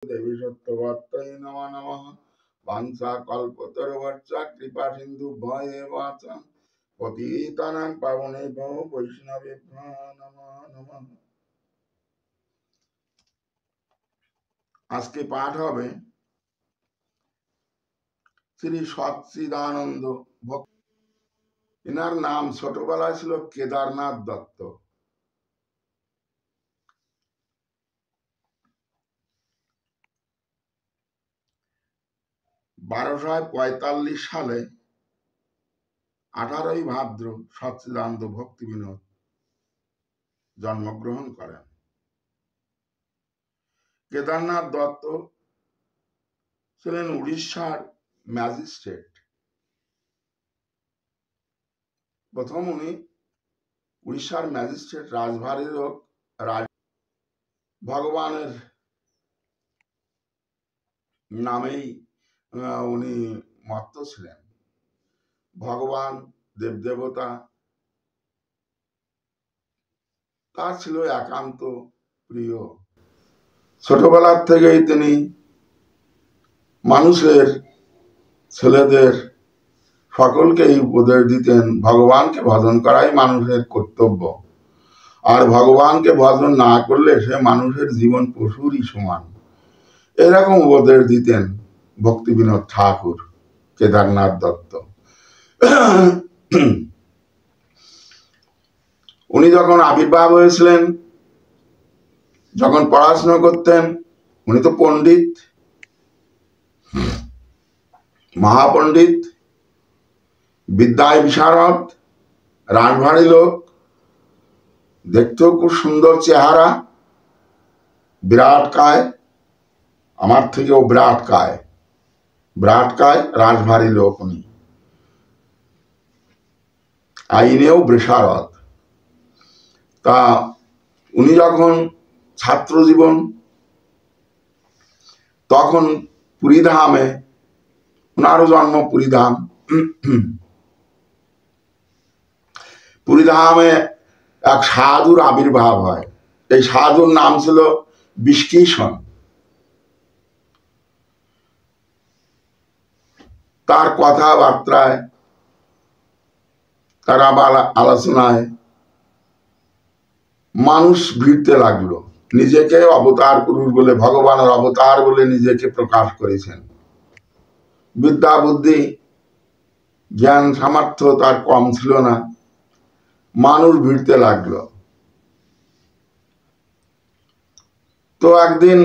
देवी सत्यवत्तै नमो नमः। वाञ्छा कल्पतरुश्च कृपा सिन्धुभ्येव च पतितानां पावनेभ्यो वैष्णवेभ्यो नमो नमः। আজকে পাঠ হবে শ্রী সচ্চিদানন্দ ভক্ত। এনার নাম ছোটবেলায় ছিল কেদারনাথ দত্ত। সালে 18ই ভাদ্র সচ্চিদানন্দ ভক্তি বিনোদ জন্মগ্রহণ করেন। কেদারনাথ দত্ত ছিলেন উড়িষ্যার ম্যাজিস্ট্রেট। প্রথম উনি উড়িষ্যার ম্যাজিস্ট্রেট রাজভারীর ভগবানের নামেই উনি মত্ত ছিলেন। ভগবান দেবদেবতা তার ছিল একান্ত প্রিয়। ছোটবেলার থেকেই তিনি মানুষের ছেলেদের সকলকেই উপদেশ দিতেন ভগবানকে ভজন করাই মানুষের কর্তব্য, আর ভগবানকে ভজন না করলে সে মানুষের জীবন পশুরই সমান। এরকম উপদেশ দিতেন ভক্তি বিনোদ ঠাকুর কেদারনাথ দত্ত। উনি যখন আবির্ভাব হয়েছিলেন, যখন পড়াশোনা করতেন, উনি তো পণ্ডিত, মহাপণ্ডিত, বিদ্যায় বিশারদ, রাজভারী লোক, দেখতেও খুব সুন্দর চেহারা, বিরাট কায়, আমার থেকেও বিরাট কায়, রাজভারী লোক উনি, আইনেও বিশারদ। তা উনি যখন ছাত্র জীবন, তখন পুরীধামে, ওনারও জন্ম পুরীধাম, পুরীধামে এক সাধুর আবির্ভাব হয়। এই সাধুর নাম ছিল বিষ্কিষণ। তার কথাবার্তায়, তার আলোচনায় মানুষ ভিড়তে লাগলো। নিজেকে অবতার পুরুষ বলে, ভগবানের অবতার বলে নিজেকে প্রকাশ করেছেন। বিদ্যা বুদ্ধি জ্ঞান সামর্থ্য তার কম ছিল না, মানুষ ভিড়তে লাগলো। তো একদিন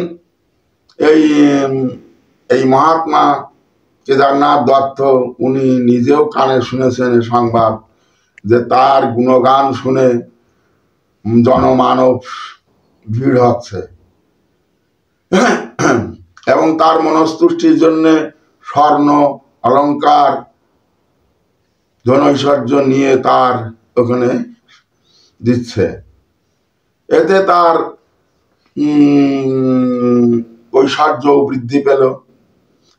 এই মহাত্মা কেদারনাথ দত্ত উনি নিজেও কানে শুনেছেন এই সংবাদ, যে তার গুণগান শুনে জনমানব ভিড় হচ্ছে, এবং তার মনস্তুষ্টির জন্য স্বর্ণ অলঙ্কার ধনৈশ্বর্য নিয়ে তার ওখানে দিচ্ছে। এতে তার ঐশ্বর্য বৃদ্ধি পেল।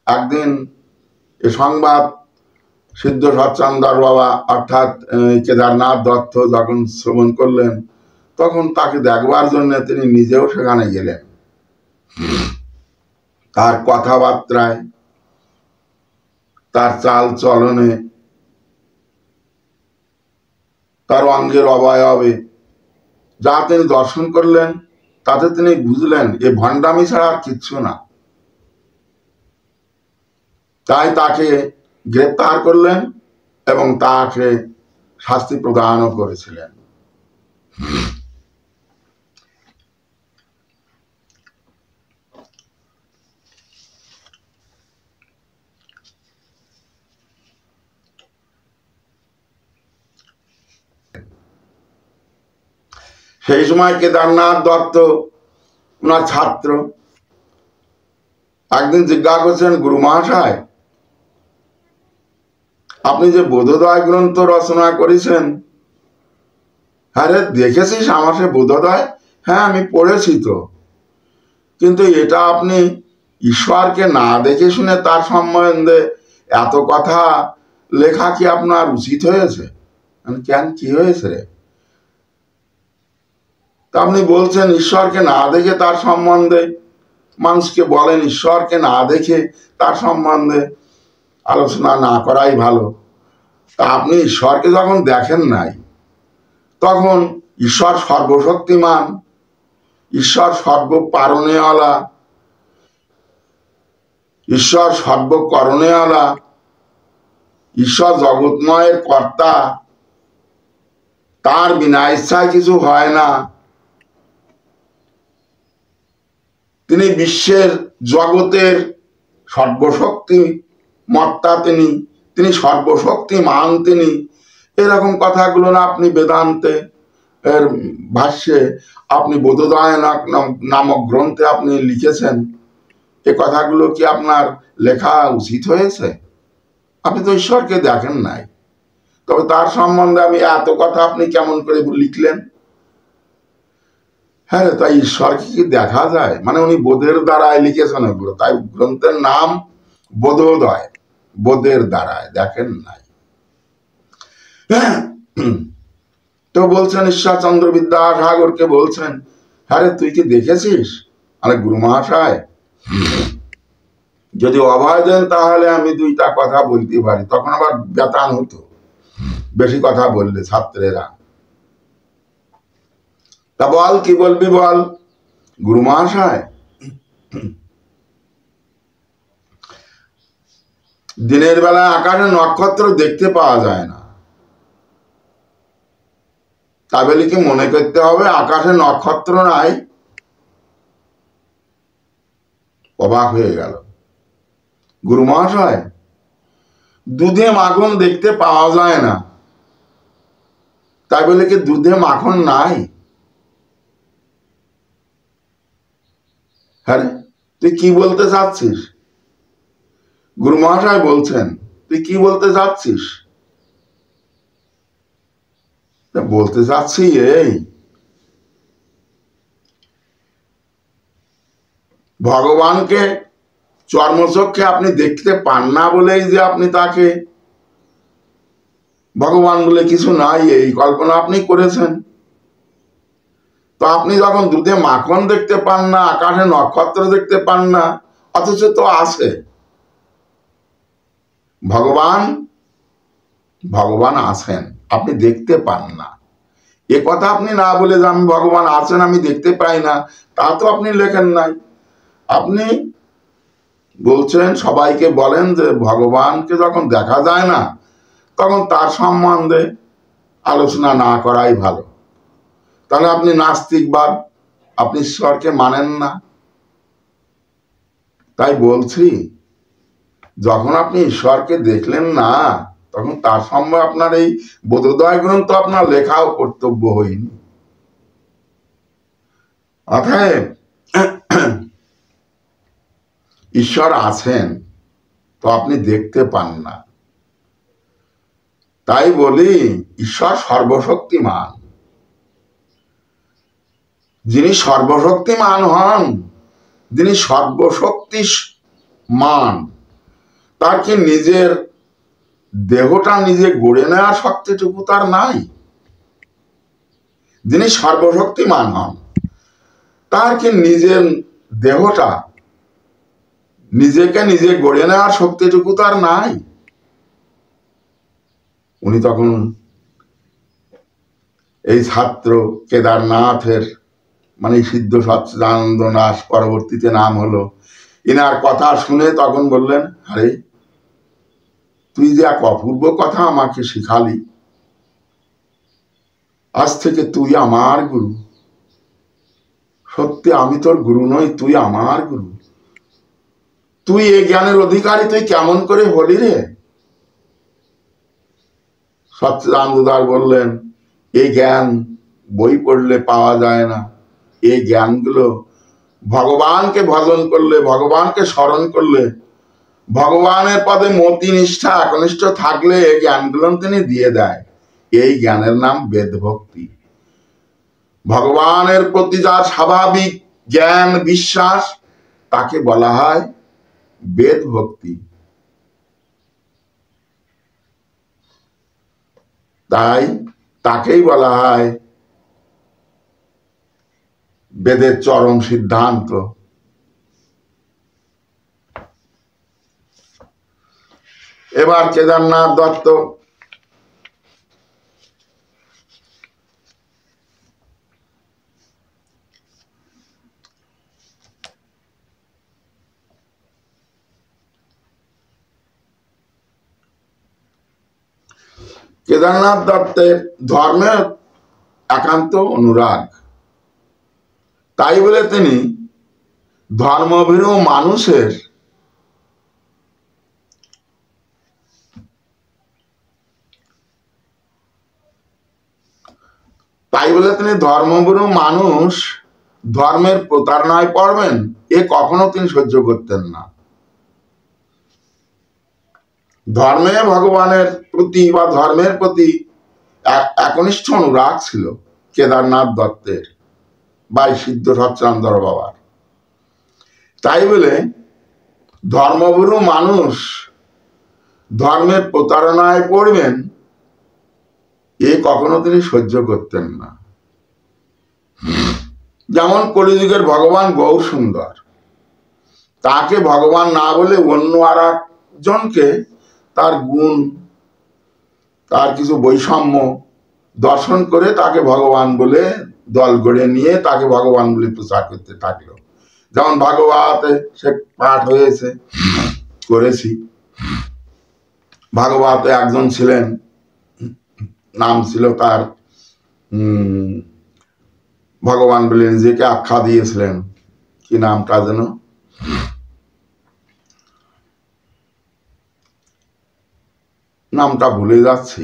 একদিন এ সংবাদ সিদ্ধ সচ্চন্দর বাবা অর্থাৎ কেদারনাথ দত্ত যখন শ্রবণ করলেন, তখন তাকে দেখবার জন্য তিনি নিজেও সেখানে গেলেন। তার কথাবার্তায়, তার চাল চলনে, তার অঙ্গের অবয়বে যা তিনি দর্শন করলেন, তাতে তিনি বুঝলেন এ ভণ্ডামি ছাড়া আর কিচ্ছু না। তাই তাকে গ্রেপ্তার করলেন এবং তাকে শাস্তি প্রদানও করেছিলেন। সেই সময় কেদারনাথ দত্ত ওনার ছাত্র একদিন জিজ্ঞাসা করছেন, গুরু মহাশয়, আপনি যে বোধোদয় গ্রন্থ রচনা করেছেন, হ্যাঁ রে দেখেছিস আমার সে বোধোদয়? হ্যাঁ আমি পড়েছি তো, কিন্তু এটা আপনি ঈশ্বরকে না দেখে শুনে তার সম্বন্ধে এত কথা লেখা কি আপনার উচিত হয়েছে? কেন, কি হয়েছে রে? তা আপনি বলছেন ঈশ্বরকে না দেখে তার সম্বন্ধে মানুষকে বলেন ঈশ্বরকে না দেখে তার সম্বন্ধে আলোচনা না করাই ভালো। তা আপনি ঈশ্বরকে যখন দেখেন নাই, তখন ঈশ্বর সর্বশক্তিমান, ঈশ্বর সর্বপারণেওয়ালা, ঈশ্বর সর্বকরণেওয়ালা, ঈশ্বর জগৎময়ের কর্তা, তার বিনা ইচ্ছায় কিছু হয় না। তিনি বিশ্বের জগতের সর্বশক্তি মত্তা, তিনি সর্বশক্তিমান, তিনি এরকম কথাগুলো না আপনি বেদান্তে এর ভাষ্যে আপনি বোধোদয় নামক গ্রন্থে আপনি লিখেছেন। এ কথাগুলো কি আপনার লেখা উচিত হয়েছে? আপনি তো ঈশ্বরকে দেখেন নাই, তবে তার সম্বন্ধে আমি এত কথা আপনি কেমন করে লিখলেন? হ্যাঁ, তাই ঈশ্বরকে কি দেখা যায়? মানে উনি বোধের দ্বারায় লিখেছেন ওগুলো, তাই গ্রন্থের নাম বোধোদয়, বোধের দ্বারায়, দেখেন নাই। তো বলছেন ঈশ্বরচন্দ্র বিদ্যাসাগরকে বলছেন, হ্যাঁ রে, তুই কি দেখেছিস? আরে গুরু মহাশয়, যদি অভয় দেন তাহলে আমি দুইটা কথা বলতে পারি, তখন আবার বেতান হতো বেশি কথা বললে ছাত্রেরা। তা বল, কি বলবি বল। গুরু মহাশয়, দিনের বেলা আকাশে নক্ষত্র দেখতে পাওয়া যায় না, তা বলে কি মনে করতে হবে আকাশে নক্ষত্র নাই? অবাক হয়ে গেল। গুরু মহাশয়, দুধে মাখন দেখতে পাওয়া যায় না, তাই বলে কি দুধে মাখন নাই? হ্যাঁ, তুই কি বলতে চাচ্ছিস? গুরু মহাশয় বলছেন, তুই কি বলতে চাচ্ছিস? বলতে চাচ্ছি এই, ভগবানকে চর্মচক্ষে আপনি দেখতে পান না বলেই যে আপনি তাকে ভগবান বলে কিছু নাই এই কল্পনা আপনি করেছেন। তো আপনি যখন দুধে মাখন দেখতে পান না, আকাশে নক্ষত্র দেখতে পান না, অথচ তো আছে ভগবান, ভগবান আছেন, আপনি দেখতে পান না। এ কথা আপনি না বলে যে আমি ভগবান আছেন আমি দেখতে পাই না, তা তো আপনি লেখেন নাই। আপনি বলছেন, সবাইকে বলেন যে ভগবানকে যখন দেখা যায় না, তখন তার সম্বন্ধে আলোচনা না করাই ভালো। তাহলে আপনি নাস্তিকবাদ, আপনি ঈশ্বরকে মানেন না। তাই বলছি, যখন আপনি ঈশ্বরকে দেখলেন না, তখন তার সম্বন্ধে আপনার এই বোধোদয় গ্রন্থ আপনার লেখাও কর্তব্য হয়নি। অতএব ঈশ্বর আছেন, তো আপনি দেখতে পান না। তাই বলি ঈশ্বর সর্বশক্তিমান। যিনি সর্বশক্তিমান হন, যিনি সর্বশক্তিমান, তার কি নিজের দেহটা নিজে গড়ে নেওয়ার শক্তিটুকু তার নাই? যিনি সর্বশক্তিমান হন, তার কি নিজের দেহটা নিজেকে নিজে গড়ে নেওয়ার শক্তিটুকু তার নাই? উনি তখন এই ছাত্র কেদারনাথের, মানে সিদ্ধ সচ্চিদানন্দ দাস, পরবর্তীতে নাম হলো, ইনার কথা শুনে তখন বললেন, আরে তুই যে এক অপূর্ব কথা আমাকে শিখালি, আজ থেকে তুই আমার গুরু। সত্যি আমি তোর গুরু নই, তুই আমার গুরু। তুই এই জ্ঞানের অধিকারী, তুই কেমন করে হলি রে? সচ্চিদানন্দ দাস বললেন, এই জ্ঞান বই পড়লে পাওয়া যায় না। এই জ্ঞানগুলো ভগবানকে ভজন করলে, ভগবানকে স্মরণ করলে, ভগবানের পদে মতি নিষ্ঠা একনিষ্ঠ থাকলে এই জ্ঞানগুলো তিনি দিয়ে দেয়। এই জ্ঞানের নাম বেদ ভক্তি। ভগবানের প্রতি যার স্বাভাবিক জ্ঞান বিশ্বাস, তাকে বলা হয় বেদ ভক্তি। তাই তাকেই বলা হয় বেদের চরম সিদ্ধান্ত। এবার কেদারনাথ দত্ত কেদারনাথ দত্তের ধর্মের একান্ত অনুরাগ, তাই বলে তিনি ধর্মভীরু মানুষের ধর্মভীরু মানুষ ধর্মের প্রতারণায় পড়বেন এ কখনো তিনি সহ্য করতেন না। ধর্মে ভগবানের প্রতি বা ধর্মের প্রতি একনিষ্ঠ অনুরাগ ছিল কেদারনাথ দত্তের বা সিদ্ধ সচ্চিদানন্দ বাবার। তাই বলে ধর্মভীরু মানুষ ধর্মের প্রতারণায় পড়বেন এ কখনো তিনি সহ্য করতেন না। যেমন কলিযুগের ভগবান গৌর সুন্দর, তাকে ভগবান না বলে অন্য আর একজনকে তার গুণ, তার কিছু বৈষম্য দর্শন করে তাকে ভগবান বলে দল গড়ে নিয়ে তাকে ভগবান বলে প্রচার করতে থাকলো। যেমন ভাগবতে সে পাঠ হয়েছে, করেছি। ভাগবতে একজন ছিলেন, নাম ছিল তার ভগবান বলে নিজেকে আখ্যা দিয়েছিলেন, কি নামটা যেন, নামটা ভুলে যাচ্ছি।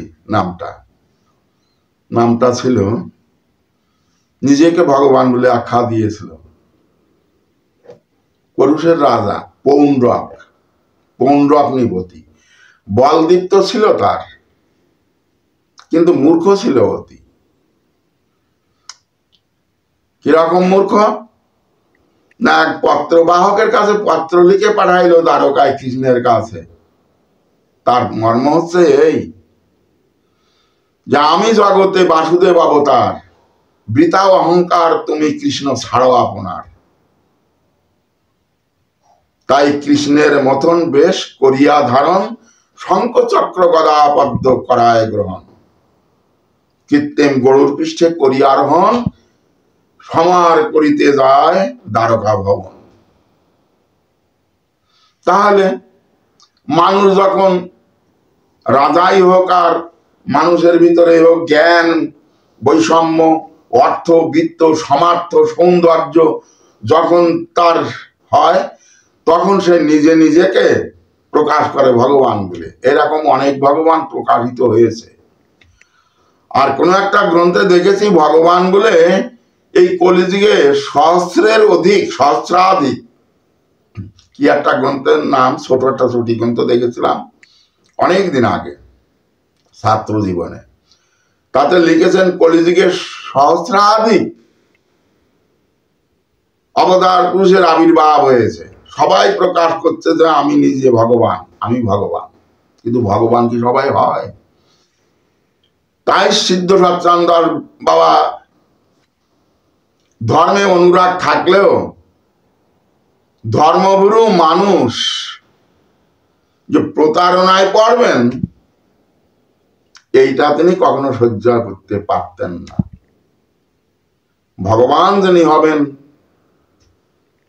নামটা ছিল, নিজেকে ভগবান বলে আখ্যা দিয়েছিল। পুরুষের রাজা পৌণ্ড্রক নিপতি, বলদীপ্ত ছিল তার, কিন্তু মূর্খ ছিল অতি। কিরকম মূর্খ না, পত্রবাহকের কাছে পত্র লিখে পাঠাইলো দ্বারকায় কৃষ্ণের কাছে। তার মর্ম হচ্ছে এই যে আমি জগতে বাসুদেব অবতার, বৃথা অহংকার তুমি কৃষ্ণ ছাড়ো আপনার। তাই কৃষ্ণের মতন বেশ করিয়া ধারণ, শঙ্খ চক্র গদা পদ্ম করায় গ্রহণ। কৃত্রিম গরুর পৃষ্ঠে করিয়া আরোহণ, সমার করিতে যায় দ্বারকা ভবন। তাহলে মানুষ যখন রাজাই হোক আর মানুষের ভিতরে হোক জ্ঞান, বৈষম্য, অর্থ, বৃত্ত, সমার্থ, সৌন্দর্য যখন তার হয়, তখন সে নিজে নিজেকে প্রকাশ করে ভগবান বলে। এরকম অনেক ভগবান প্রকাশিত হয়েছে। আর কোন একটা গ্রন্থে দেখেছি ভগবান বলে এই কলিযুগে সহস্রাধিক কি একটা গ্রন্থের নাম, ছোট একটা ছুটি গ্রন্থ দেখেছিলাম অনেকদিন আগে ছাত্র জীবনে। তাতে লিখেছেন কলিযুগে সহস্রাধিক অবতার পুরুষের আবির্ভাব হয়েছে। সবাই প্রকাশ করছে যে আমি নিজে ভগবান, আমি ভগবান। কিন্তু ভগবান কি সবাই হয়? তাই সিদ্ধ সচ্চিদানন্দ বাবা ধর্মে অনুরাগ থাকলেও ধর্মভীরু মানুষ যে প্রতারণায় পড়বেন এইটা তিনি কখনো সহ্য করতে পারতেন না। ভগবান যিনি হবেন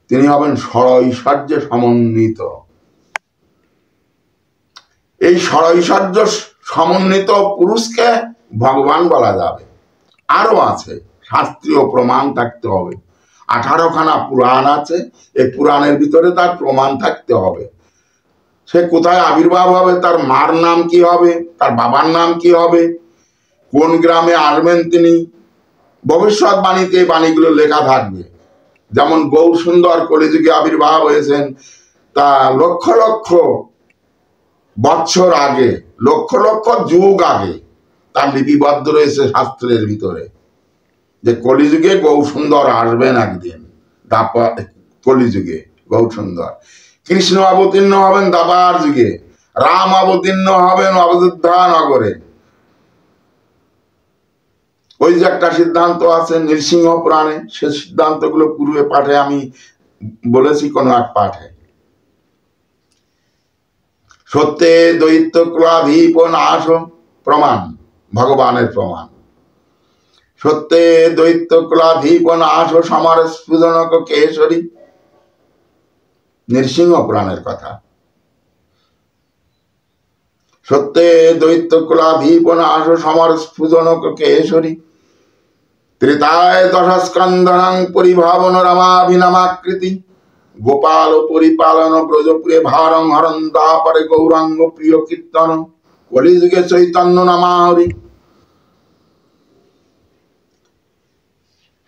তিনি হবেন ষড়ৈশ্বর্যে সমন্বিত। এই ষড়ৈশ্বর্য সমন্বিত পুরুষকে ভগবান বলা যাবে। আরো আছে, শাস্ত্রীয় প্রমাণ থাকতে হবে। 18খানা পুরাণ আছে, এই পুরাণের ভিতরে তার প্রমাণ থাকতে হবে। সে কোথায় আবির্ভাব হবে, তার মার নাম কি হবে, তার বাবার নাম কি হবে, কোন গ্রামে আসবেন তিনি, ভবিষ্যৎবাণীতে এই বাণীগুলো লেখা থাকবে। যেমন গৌর সুন্দর কলিযুগে আবির্ভাব হয়েছেন তা লক্ষ লক্ষ বৎসর আগে, লক্ষ লক্ষ যুগ আগে তার লিপিবদ্ধ রয়েছে শাস্ত্রের ভিতরে, যে কলিযুগে গৌর সুন্দর আসবেন একদিন। কলিযুগে গৌর সুন্দর, কৃষ্ণ অবতীর্ণ হবেন দাবার যুগে, রাম অবতীর্ণ হবেন অযোধ্যা নগরে। ওই যে একটা সিদ্ধান্ত আছে নৃসিংহ পুরাণে, সে সিদ্ধান্তগুলো পূর্বে পাঠে আমি বলেছি, কোন এক পাঠে। সত্যে দৈত্য ক্রোধাধিপ নাশ, প্রমাণ, ভগবানের প্রমাণ। সত্যে দৈত্য ক্রোধাধিপ নাশ, সমর স্ফুজনক কেশরী, নৃসিংহ পুরাণের কথা। সত্যে দৈত্য ক্রোধাধিপ নাশ, সমর স্ফুজনক কেশরী, ত্রেতায় দশস্কন্ধনাং পরিভাবন রমাভিনামাকৃতি, গোপাল পরিপালন ব্রজপুরে ভারং হরণ দ্বাপরে গৌরাঙ্গ প্রিয় কীর্তন, কলিযুগে চৈতন্য নামাহরি।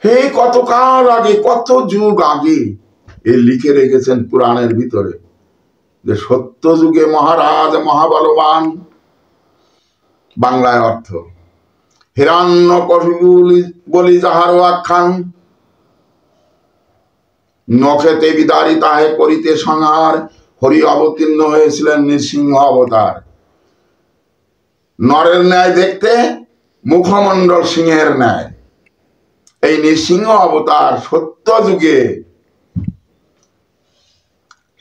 হে কত কাল আগে, কত যুগ আগে এ লিখে রেখেছেন পুরাণের ভিতরে যে সত্য যুগে মহারাজ মহাবলবান, বাংলায় অর্থ হিরণ্যকশিপু বলি যাহারও আখ্যান, নখেতে বিদারি তাহে করিতে সংহার, হরি অবতীর্ণ হয়েছিলেন নৃসিংহ অবতার। নরের ন্যায় দেখতে, মুখমণ্ডল সিংহের ন্যায়। এই নৃসিংহ অবতার সত্য যুগে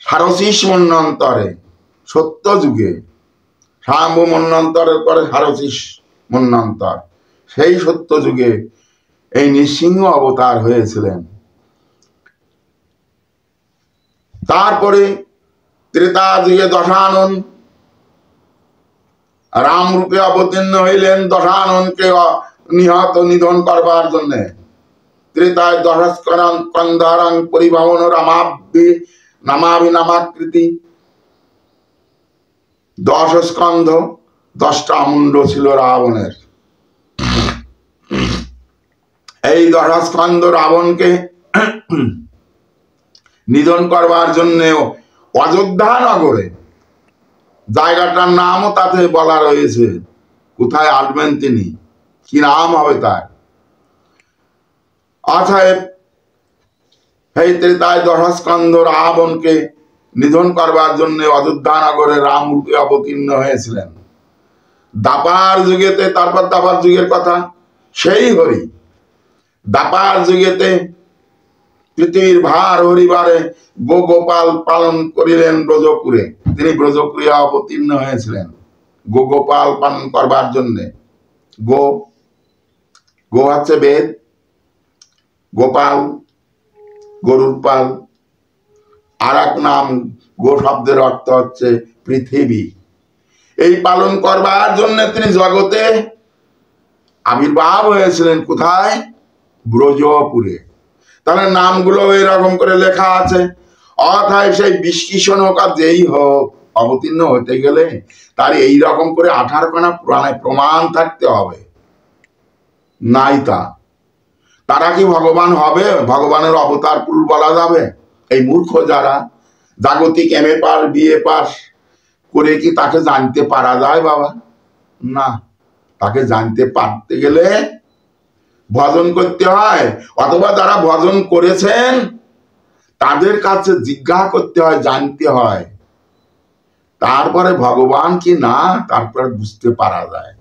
সারসিস মন্বন্তরে, সত্য যুগে স্বয়ম্ভু মন্বন্তরের পরে সারসিস মন্বন্তর, সেই সত্য যুগে এই নৃসিংহ অবতার হয়েছিলেন। তারপরে ত্রেতা যুগে দশানন রাম রূপে অবতীর্ণ হইলেন দশাননকে নিহত নিধন করবার জন্য। ত্রেতায় দশস্কন্ধরাং পরিভাবন নামাকৃতি, 10 স্কন্ধ, 10টা মুন্ড ছিল রাবণের। এই 10 স্কন্ধ রাবণকে নিধন করবার জন্য অযোধ্যা নগরে, জায়গাটার নামও তাতে বলা রয়েছে, কোথায় আসবেন তিনি, কি নাম হবে তার। অতএব এই ত্রেতায় 10 স্কন্ধ রাবণকে নিধন করবার জন্য অযোধ্যা নগরে রাম রূপে অবতীর্ণ হয়েছিলেন। দাপার যুগেতে, তারপর দাপার যুগের কথা, সেই হরি দাপার যুগেতে পৃথিবীর ভার হরিবারে গোপাল পালন করিলেন ব্রজপুরে। তিনি ব্রজপুরে অবতীর্ণ হয়েছিলেন গোপাল পালন করবার জন্য। গো হচ্ছে বেদ, গোপাল গরুর পাল, আর এক নাম গো শব্দের অর্থ হচ্ছে পৃথিবী। এই পালন করবার জন্য তিনি জগতে আবির্ভাব হয়েছিলেন। কোথায়? ব্রজপুরে। তাহলে নামগুলো এরকম করে লেখা আছে। অর্থাৎ সেই বিশ্লেষণ হোক আর যেই হোক, অবতীর্ণ হতে গেলে তার এইরকম করে 18খানা পুরাণে প্রমাণ থাকতে হবে। নাই তারা কি ভগবান হবে? ভগবানের অবতার পুরুষ বলা যাবে? এই মূর্খ যারা জাগতিক MA পাস BA পাস করে কি তাকে জানতে পারা যায় বাবা? না, তাকে জানতে পারতে গেলে ভজন করতে হয়, অথবা যারা ভজন করেছেন তাদের কাছে জিজ্ঞাসা করতে হয়, জানতে হয়, তারপরে ভগবান কি না তারপরে বুঝতে পারা যায়।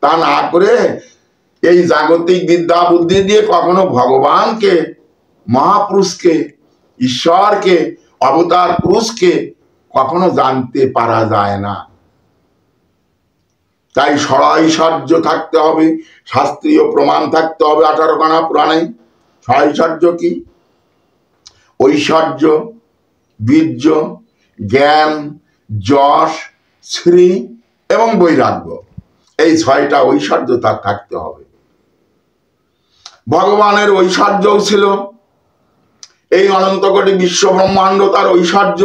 তা না করে এই জাগতিক বিদ্যা বুদ্ধি দিয়ে কখনো ভগবানকে, মহাপুরুষকে, ঈশ্বরকে, অবতার পুরুষকে কখনো জানতে পারা যায় না। তাই ষড়ৈশ্বর্য থাকতে হবে, শাস্ত্রীয় প্রমাণ থাকতে হবে 18খানা পুরাণে। ষড়ৈশ্বর্য কি? ঐশ্বর্য, বীর্য, জ্ঞান, যশ, শ্রী এবং বৈরাগ্য, এই 6টা ঐশ্বর্য তার থাকতে হবে। ভগবানের ঐশ্বর্যও ছিল, এই অনন্ত কোটি বিশ্ব ব্রহ্মাণ্ড তার ঐশ্বর্য।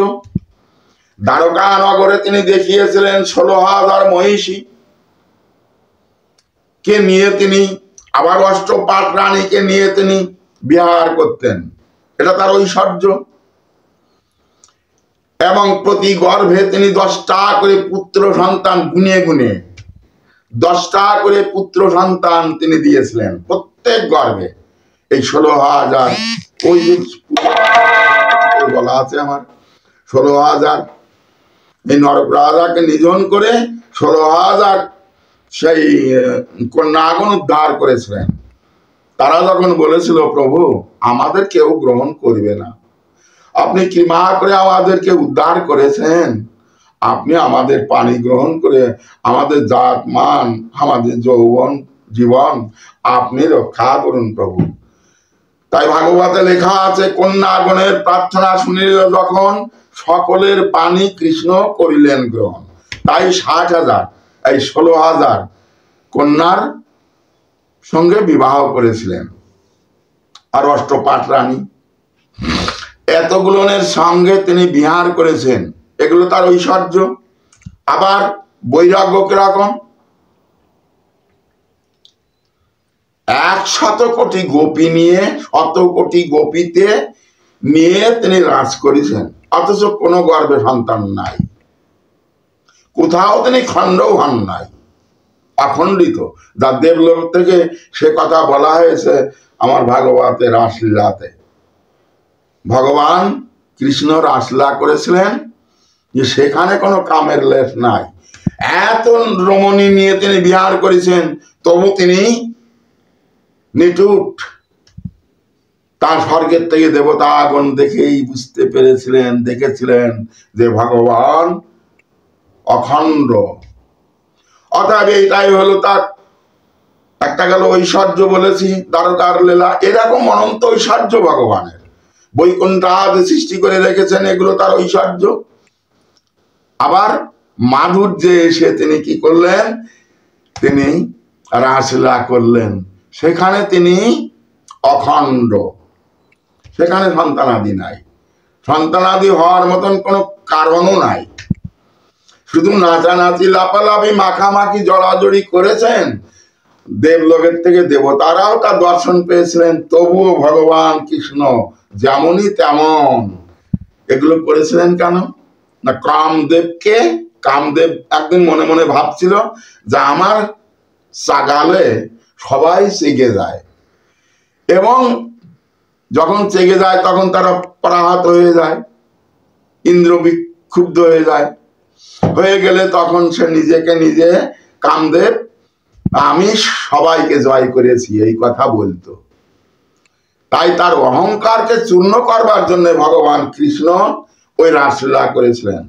দ্বারকা নগরে তিনি দেখিয়েছিলেন 16,000 মহিষী কে নিয়ে তিনি, আবার অষ্টপাট রানীকে নিয়ে তিনি বিহার করতেন, এটা তার ঐশ্বর্য। এবং প্রতি গর্ভে তিনি 10টা করে পুত্র সন্তান, গুনে গুনে 10টা করে পুত্র সন্তান তিনি দিয়েছিলেন প্রত্যেক গর্ভে। এই 16,000, ওই বলা আছে আমার 16,000, এই নরক রাজাকে নিধন করে 16,000 সেই কন্যাগণ উদ্ধার করেছিলেন। তারা যখন বলেছিল, প্রভু আমাদের কেউ গ্রহণ করবে না, আপনি কৃপা করে আমাদেরকে উদ্ধার করেছেন, আপনি আমাদের পানি গ্রহণ করে আমাদের জাত মান, আমাদের যৌবন জীবন আপনি রক্ষা করুন প্রভু। তাই ভাগবতে লেখা আছে, কন্যাগণের প্রার্থনা শুনিল যখন, সকলের পানি কৃষ্ণ করিলেন গ্রহণ। তাই 60,000 এই 16,000 কন্যার সঙ্গে বিবাহ করেছিলেন। আর অষ্টপাট রানী এতগুলোনের সঙ্গে তিনি বিহার করেছেন, এগুলো তার ঐশ্বর্য। আবার বৈরাগ্য কিরকম, 100 কোটি গোপী নিয়ে, 100 কোটি গোপীতে নিয়ে তিনি রাজ করেছেন, অথচ কোনো গর্ভে সন্তান নাই, কোথাও তিনি খণ্ডও হন নাই, অখণ্ডিত। যা দেবলোক থেকে সে কথা বলা হয়েছে আমার ভাগবতে রাসলীলাতে। ভগবান কৃষ্ণ রাসলীলা করেছিলেন যে সেখানে কোনো কামের লেশ নাই। এত রমণী নিয়ে তিনি বিহার করেছেন, তবু তিনি নিটুট। তার স্বর্গের থেকে দেবতাগণ দেখেই বুঝতে পেরেছিলেন, দেখেছিলেন যে ভগবান অখণ্ড। অতএব এইটাই হলো তার, একটা গেল ঐশ্বর্য বলেছি, দ্বারকার লীলা, এরকম অনন্ত ঐশ্বর্য ভগবানের। বৈকুণ্ঠ আদি সৃষ্টি করে রেখেছেন, এগুলো তার ঐশ্বর্য। আবার মাধুর্যে এসে তিনি কি করলেন, তিনি রাসলীলা করলেন, সেখানে তিনি অখণ্ড, সেখানে সন্তানাদি নাই, সন্তানাদি হওয়ার মতন কোনো কারণও নাই। শুধু নাচানাচি, লাপালাপি, মাখামাখি, জড়াজড়ি করেছেন। দেবলোকের থেকে দেবতারাও তার দর্শন পেয়েছিলেন, তবুও ভগবান কৃষ্ণ যেমনই তেমন। এগুলো করেছিলেন কেন না, কামদেবকে, কামদেব একদিন মনে মনে ভাবছিল যে আমার চাগালে সবাই চেগে যায়, এবং যখন চেগে যায় তখন তারা পরাহত হয়ে যায়, ইন্দ্র বিক্ষুব্ধ হয়ে যায়। হয়ে গেলে তখন সে নিজেকে নিজে, কামদেব আমি সবাইকে জয় করেছি এই কথা বলতো। তাই তার অহংকারকে চূর্ণ করবার জন্য ভগবান কৃষ্ণ ওই রাসলীলা করেছিলেন।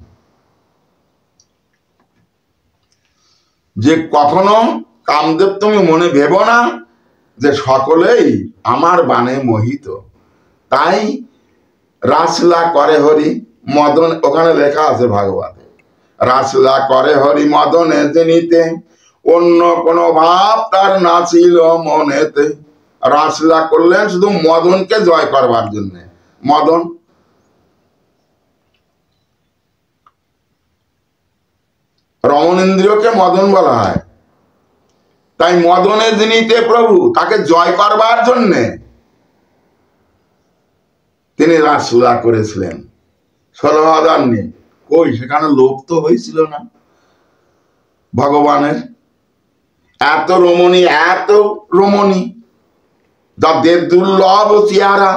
যে কখনো কামদেব তুমি মনে ভেবো না যে সকলেই আমার বাণে মোহিত। তাই রাসলীলা করে হরি মদন, ওখানে লেখা আছে ভাগবতে, রাসলীলা করে হরি মদনে জেনিতে, অন্য কোনো ভাব তার নাছিল মনেতে। রাসলীলা করলেন শুধু মদনকে জয় করবার জন্য। মদন রমণেন্দ্রিয়কে মদন বলা হয়। তাই মদনে যিনিতে প্রভু, তাকে জয় করবার জন্যে তিনি রাসলীলা করেছিলেন। 16,000 নিয়ে কই, সেখানে লোভ তো হয়েছিল না ভগবানের। এত রমণী, এত রমণী, যাদের দুর্লভ চেহারা,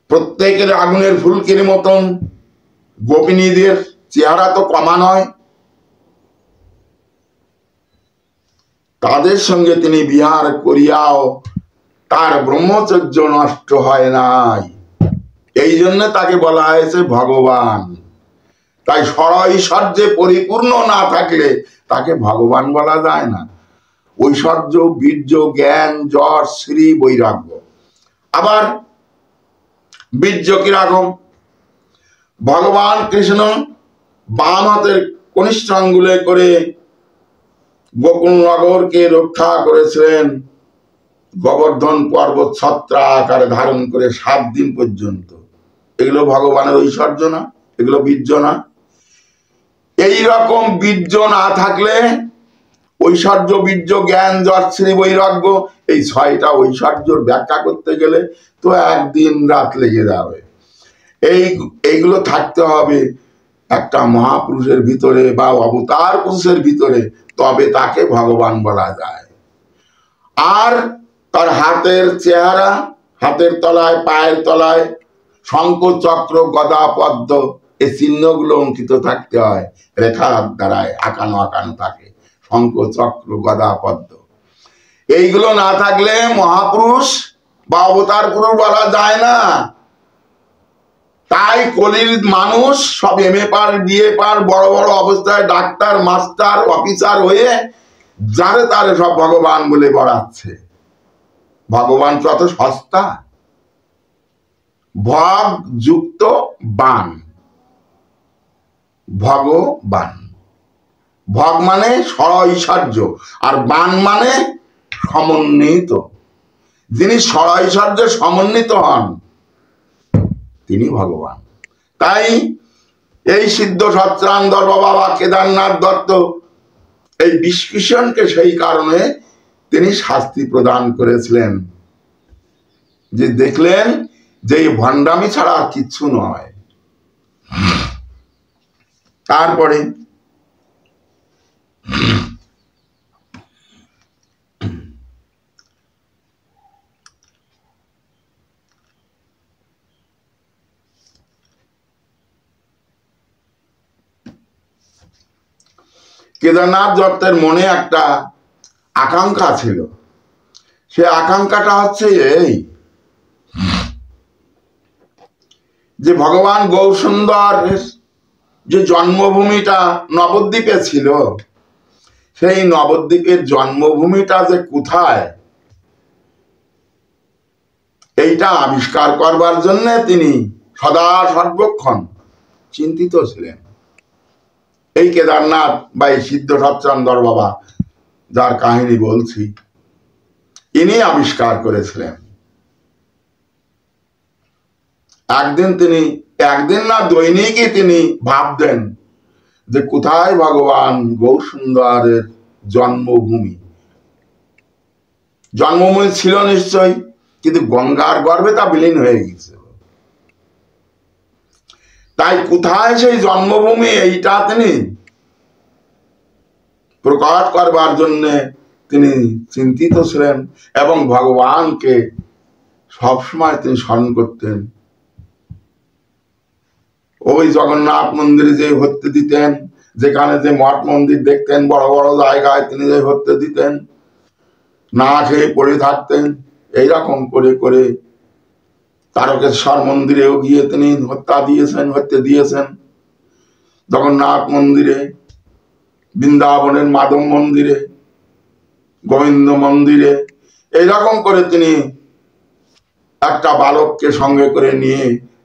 প্রত্যেকের আগুনের ফুলকির মতন। গোপিনীদের চেহারা তো কমা নয়, তাদের সঙ্গে তিনি বিহার করিয়াও তার ব্রহ্মচর্য নষ্ট হয় নাই। এই জন্য তাকে বলা হয়েছে ভগবান। তাই ঐশ্বর্যে পরিপূর্ণ না থাকলে তাকে ভগবান বলা যায় না। ঐশ্বর্য, বীর্য, জ্ঞান, যশ, শ্রী, বৈরাগ্য। আবার বীর্য কিরকম, ভগবান কৃষ্ণ বাম হাতের কনিষ্ঠ আঙ্গুলে করে গোকুল নগরকে রক্ষা করেছিলেন। গোবর্ধন পর্বত ছত্রা আকারে ধারণ করে 7 দিন পর্যন্ত। এগুলো ভগবানের ঐশ্বর্য না, এগুলো বীর্য না। এইরকম বীর্য না থাকলে, ঐশ্বর্য, বীর্য, জ্ঞান, যশ, শ্রী, বৈরাগ্য, এই 6টা ঐশ্বর্যর ব্যাখ্যা করতে গেলে তো একদিন রাত লেগে যাবে। এইগুলো থাকতে হবে একটা মহাপুরুষের ভিতরে বা অবতার পুরুষের ভিতরে, তবে তাকে ভগবান বলা যায়। আর তার হাতের চেহারা, হাতের তলায়, পায়ের তলায় শঙ্খ, চক্র, গদা, পদ্ম, এই চিহ্নগুলো অঙ্কিত থাকতে হয়, রেখার দ্বারায় আঁকানো আঁকানো থাকে শঙ্খ, চক্র, গদা, পদ্ম। এইগুলো না থাকলে মহাপুরুষ বা অবতার পুরুষ বলা যায় না। তাই কলির মানুষ সব MA পার BA পার বড় বড় অবস্থায় ডাক্তার মাস্টার অফিসার হয়ে যারে তারে সব ভগবান বলে বড়াচ্ছে। ভগবান কত সস্তা। ভগ যুক্ত বান, ভগবান। ভগ মানে ষড়ৈশ্বর্য আর বান মানে সমন্বিত। যিনি ষড়ৈশ্বর্যে সমন্বিত হন তিনি ভগবান। তাই এই সিদ্ধ সচ্চানন্দ বাবা কেদারনাথ দত্ত এই বিষ্কিষণকে সেই কারণে তিনি শাস্তি প্রদান করেছিলেন, যে দেখলেন যে এই ভণ্ডামি ছাড়া আর কিচ্ছু নয়। তারপরে কেদারনাথ দত্তের মনে একটা আকাঙ্ক্ষা ছিল। সে আকাঙ্ক্ষাটা হচ্ছে এই, যে ভগবান গৌরসুন্দরের যে জন্মভূমিটা নবদ্বীপে ছিল, সেই নবদ্বীপের জন্মভূমিটা যে কোথায় এইটা আবিষ্কার করবার জন্য তিনি সদা সর্বক্ষণ চিন্তিত ছিলেন। এই কেদারনাথ বা এই সিদ্ধ সচ্চানন্দ বাবা যার কাহিনী বলছি, ইনি আবিষ্কার করেছিলেন। একদিন না দৈনিকই তিনি ভাবতেন যে কোথায় ভগবান গৌরসুন্দরের জন্মভূমি। জন্মভূমি ছিল নিশ্চয়ই, কিন্তু গঙ্গার গর্ভে তা বিলীন হয়ে গেছে। তাই কোথায় সেই জন্মভূমি এইটা তিনি প্রকাশ করবার জন্য তিনি চিন্তিত ছিলেন এবং ভগবানকে সবসময় তিনি স্মরণ করতেন। ওই জগন্নাথ মন্দিরে যে হতে দিতেন, যেখানে যে মঠ মন্দির দেখতেন বড় বড় জায়গায় তিনি যে হতে দিতেন, না খেয়ে পড়ে থাকতেন, এইরকম করে করে তারকেশ্বর মন্দিরেও গিয়ে তিনি হতে দিয়েছেন। জগন্নাথ মন্দিরে, বৃন্দাবনের মাধব মন্দিরে, গোবিন্দ মন্দিরে, এইরকম করে তিনি একটা বালককে সঙ্গে করে নিয়ে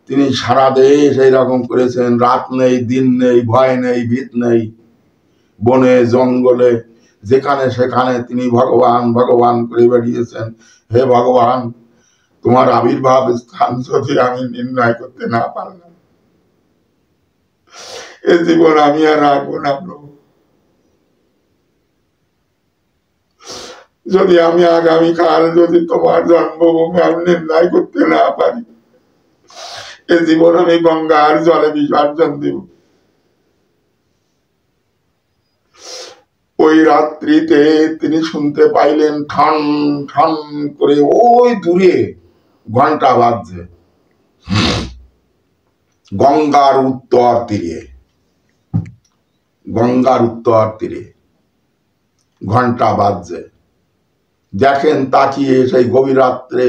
তিনি সারা দেশ এইরকম করেছেন। রাত নেই, দিন নেই, ভয় নেই, ভীত নেই, বনে জঙ্গলে যেখানে সেখানে তিনি ভগবান ভগবান করে বেরিয়েছেন। হে ভগবান, তোমার আবির্ভাব স্থান যদি আমি নির্ণয় করতে না পারলাম, এ জীবন আমি আর রাখবো না প্রভু। যদি আমি আগামীকাল যদি তোমার জন্মভূমি আমি নির্ণয় করতে না পারি, এ জীবন আমি গঙ্গার জলে বিসর্জন দেব। ওই রাত্রিতে তিনি শুনতে পাইলেন ঠান ঠান করে ওই দূরে ঘন্টা বাজছে। গঙ্গার উত্তর তীরে, গঙ্গার উত্তর তীরে ঘন্টা বাজছে। দেখেন তাকিয়ে সেই গভীর রাত্রে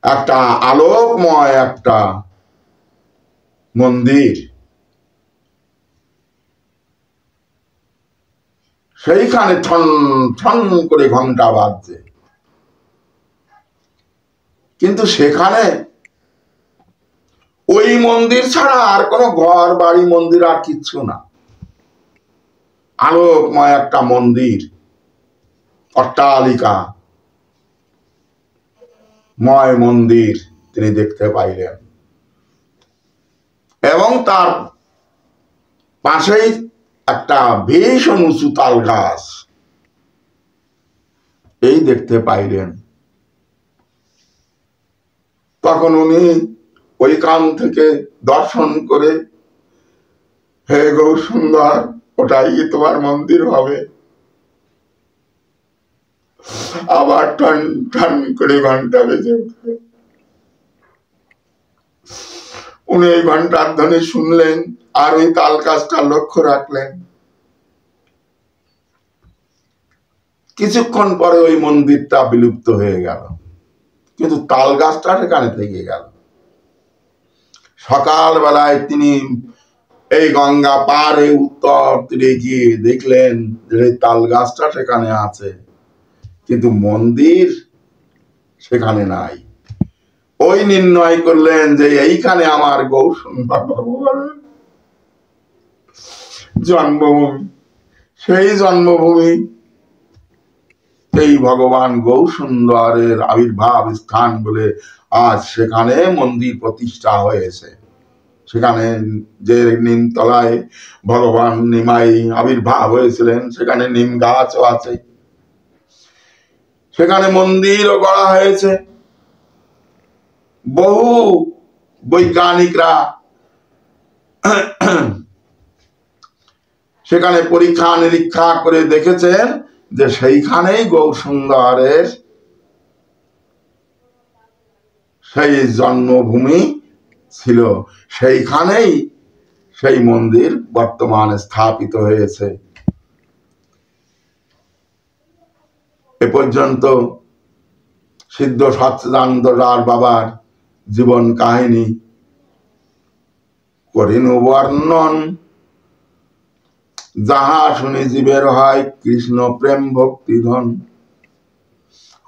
একটা আলোকময় একটা মন্দির, সেইখানে ঠন ঠন করে ঘন্টা বাজছে। কিন্তু সেখানে ওই মন্দির ছাড়া আর কোনো ঘর বাড়ি মন্দির আর কিচ্ছু না। আলোকময় একটা মন্দির, অট্টালিকা ময় মন্দির তিনি দেখতে পাইলেন এবং তার পাশেই একটা ভীষণ উঁচু তাল গাছ এই দেখতে পাইলেন। তখন উনি ওইখান থেকে দর্শন করে, হে গৌরসুন্দর, ওটাই কি তোমার মন্দির হবে? আবার টান টান করে ঘন্টা বেজে উঠল। উনি এই ঘন্টার ধ্বনি শুনলেন আর ওই তাল গাছটা লক্ষ্য রাখলেন। কিছুক্ষণ পরে ওই মন্দিরটা বিলুপ্ত হয়ে গেল। কিন্তু তাল গাছটা সেখানে থেকে গেল। সকালবেলায় তিনি এই গঙ্গা পার হয়ে উত্তর তীরে গিয়ে দেখলেন যে তাল গাছটা সেখানে আছে, কিন্তু মন্দির সেখানে নাই। ওই নির্ণয় করলেন যে এইখানে আমার গৌরসুন্দর ভগবানের জন্মভূমি। সেই জন্মভূমি, এই ভগবান গৌরসুন্দরের আবির্ভাব স্থান বলে আজ সেখানে মন্দির প্রতিষ্ঠা হয়েছে। সেখানে যে নিমতলায় ভগবান নিমাই আবির্ভাব হয়েছিলেন, সেখানে নিম গাছও আছে, সেখানে মন্দিরও গড়া হয়েছে। বহু বৈজ্ঞানিকরা সেখানে পরীক্ষা নিরীক্ষা করে দেখেছেন যে সেইখানেই গৌরসুন্দরের সেই জন্মভূমি ছিল, সেইখানেই সেই মন্দির বর্তমানে স্থাপিত হয়েছে। এ পর্যন্ত সিদ্ধ সচ্চিদানন্দ রায় বাবার জীবন কাহিনী করিনু বর্ণন। যাহা শুনি জীবের হয় কৃষ্ণ প্রেম ভক্তি ধন।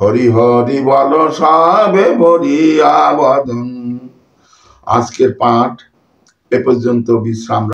হরি হরি বল সবে ভরিয়া বদন। আজকের পাঠ এ পর্যন্ত বিশ্রাম।